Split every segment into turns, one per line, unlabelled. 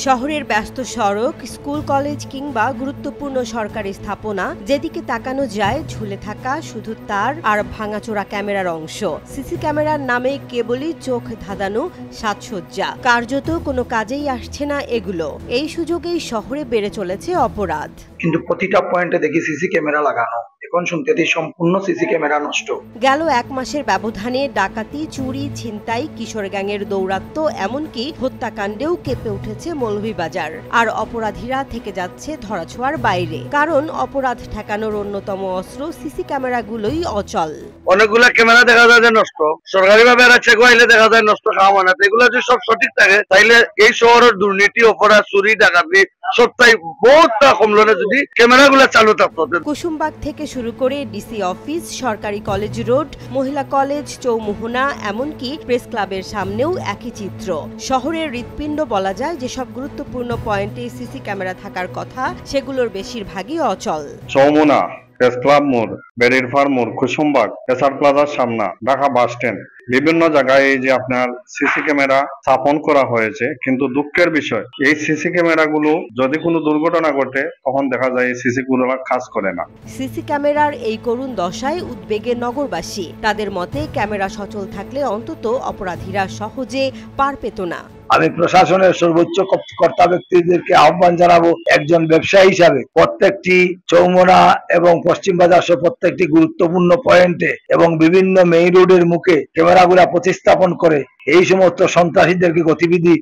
শহরের ব্যস্ত সড়ক, স্কুল, কলেজ কিংবা গুরুত্বপূর্ণ সরকারি স্থাপনা, যেদিকে তাকানো যায় ঝুলে থাকা শুধু তার আর ভাঙাচোরা ক্যামেরার অংশ। সিসি ক্যামেরার নামে কেবলই চোখ ধাঁধানো সাজসজ্জা, কার্যত কোনো কাজেই আসছে না এগুলো। এই সুযোগেই শহরে বেড়ে চলেছে অপরাধ।
কিন্তু প্রতিটা পয়েন্টে দেখি সিসি ক্যামেরা লাগানো, এখন শুনতে সম্পূর্ণ সিসি ক্যামেরা নষ্ট।
গেল এক মাসের ব্যবধানে ডাকাতি, চুরি, ছিনতাই, কিশোর গ্যাংয়ের দৌরাত্ম্য, এমনকি হত্যাকাণ্ডেও কেঁপে উঠেছে মৌলভীবাজার। আর অপরাধীরা থেকে যাচ্ছে ধরাছোঁয়ার বাইরে, কারণ অপরাধ ঠেকানোর অন্যতম অস্ত্র সিসি ক্যামেরাগুলোই অচল।
অনেকগুলা ক্যামেরা দেখা যায় যে নষ্ট, সরকারিভাবে চেক হইলে দেখা যায় নষ্ট, খাওয়া না। এগুলো যদি সব সঠিক থাকে তাইলে এই শহরের দুর্নীতি, অপরাধ, চুরি, ডাকাতি সবটাই বহুতটা কমলো না যদি ক্যামেরাগুলো চালু থাকতো।
কুসুমবাগ থেকে শুরু করে ডিসি অফিস, সরকারি কলেজ রোড, মহিলা কলেজ, চৌমুহনা, এমনকি প্রেস ক্লাবের সামনেও একই চিত্র। শহরের হৃৎপিণ্ড বলা যায়, যেসব গুরুত্বপূর্ণ পয়েন্টে সিসি ক্যামেরা থাকার কথা সেগুলোর বেশিরভাগই অচল।
চৌমুহনা, প্রেস ক্লাব মোড়, বেরির ফার্ম মোড়, কুসুমবাগ, এসআর প্লাজার সামনে, ঢাকা বাস স্ট্যান্ড, বিভিন্ন জায়গায় এই যে আপনার সিসি ক্যামেরা স্থাপন করা হয়েছে। কিন্তু দুঃখের বিষয়, এই সিসি ক্যামেরাগুলো যদি কোনো দুর্ঘটনা ঘটে তখন দেখা যায় এই সিসি গুলো কাজ করে না।
সিসি ক্যামেরার এই করুণ দশায় উদ্বেগে নগরবাসী। তাদের মতে ক্যামেরা সচল থাকলে অন্তত অপরাধীরা সহজে পার পেত না।
আমি প্রশাসনের সর্বোচ্চ কর্তা ব্যক্তিদেরকে আহ্বান জানাবো, একজন ব্যবসায়ী হিসাবে প্রত্যেকটি চৌমুহনা এবং পশ্চিম বাজার সহ প্রত্যেকটি গুরুত্বপূর্ণ পয়েন্টে এবং বিভিন্ন মেইন রোডের মুখে ক্যামেরাগুলা প্রতিস্থাপন করে এই সমস্ত সন্ত্রাসীদেরকে গতিবিধি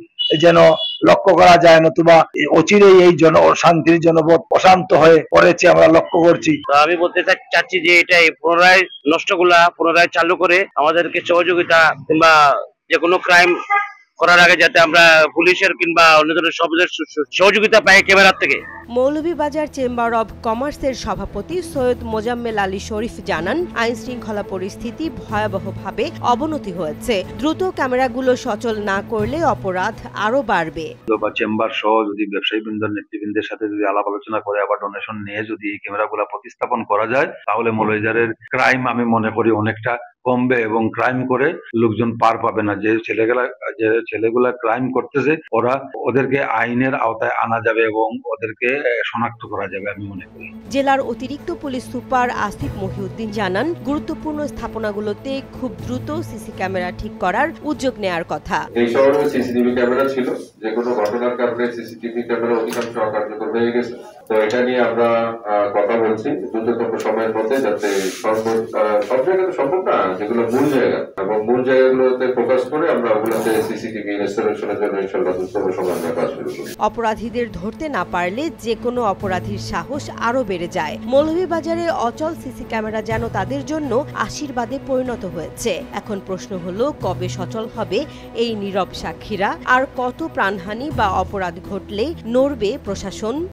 যেন লক্ষ্য করা যায়, নতুবা অচিরেই এই শান্তির জনপদ অশান্ত হয়ে পড়েছে আমরা লক্ষ্য করছি।
আমি বলতে চাচ্ছি যে এটা পুনরায় নষ্টগুলা পুনরায় চালু করে আমাদেরকে সহযোগিতা কিংবা যে কোনো ক্রাইম করার আগে যাতে আমরা পুলিশের কিংবা অন্য ধরনের সহযোগিতা পাই ক্যামেরার থেকে।
মৌলভীবাজার চেম্বার অব কমার্সের সভাপতি সৈয়দ মোজাম্মেল আলী শরীফ জানান, আইন শৃঙ্খলা পরিস্থিতি ভয়াবহভাবে অবনতি হয়েছে। দ্রুত ক্যামেরাগুলো সচল না করলে অপরাধ আরো বাড়বে।
চেম্বার সহ যদি ব্যবসায়ী বৃন্দের নেতৃবৃন্দের সাথে যদি আলাপ আলোচনা করে আবার ডোনেশন নিয়ে যদি এই ক্যামেরাগুলো প্রতিস্থাপন করা যায় তাহলে মৌলভীবাজারের ক্রাইম আমি মনে করি অনেকটা কমবে এবং ক্রাইম করে লোকজন পার পাবে না। যে ছেলেগুলা ক্রাইম করতেছে ওদেরকে আইনের আওতায় আনা যাবে এবং ওদেরকে শনাক্ত করা যাবে আমি মনে করি।
জেলার অতিরিক্ত পুলিশ সুপার আসিফ মহিউদ্দিন জানান, গুরুত্বপূর্ণ স্থাপনাগুলোতে খুব দ্রুত সিসি ক্যামেরা ঠিক করার উদ্যোগ নেয়ার কথা।
এই শহরে সিসিটিভি ক্যামেরা ছিল, যে কোনো ঘটনার কারণে সিসিটিভি ক্যামেরা অধিকাংশ অকার্যকর হয়ে গেছে। তো এটা নিয়ে আমরা কথা বলছি দ্রুততম সময়ের মধ্যে, যাতে সব জায়গাতে সম্ভব না, যেগুলো মূল জায়গা এবং মূল জায়গাগুলোতে ফোকাস করে আমরা ওগুলোতে সিসিটিভি ইনস্টলেশনের জন্য ইনশাআল্লাহ দ্রুততম সময়ে আমরা কাজ শুরু করব।
অপরাধীদের ধরতে না পারলে যে কোনো অপরাধীর সাহস আরো বেড়ে যায়। মৌলভীবাজারে অচল সিসি ক্যামেরা যেন তাদের জন্য আশীর্বাদে পরিণত হয়েছে। এখন প্রশ্ন হলো, কবে সচল হবে এই নীরব সাক্ষীরা? আর কত প্রাণহানি বা অপরাধ ঘটলে নড়বে প্রশাসন?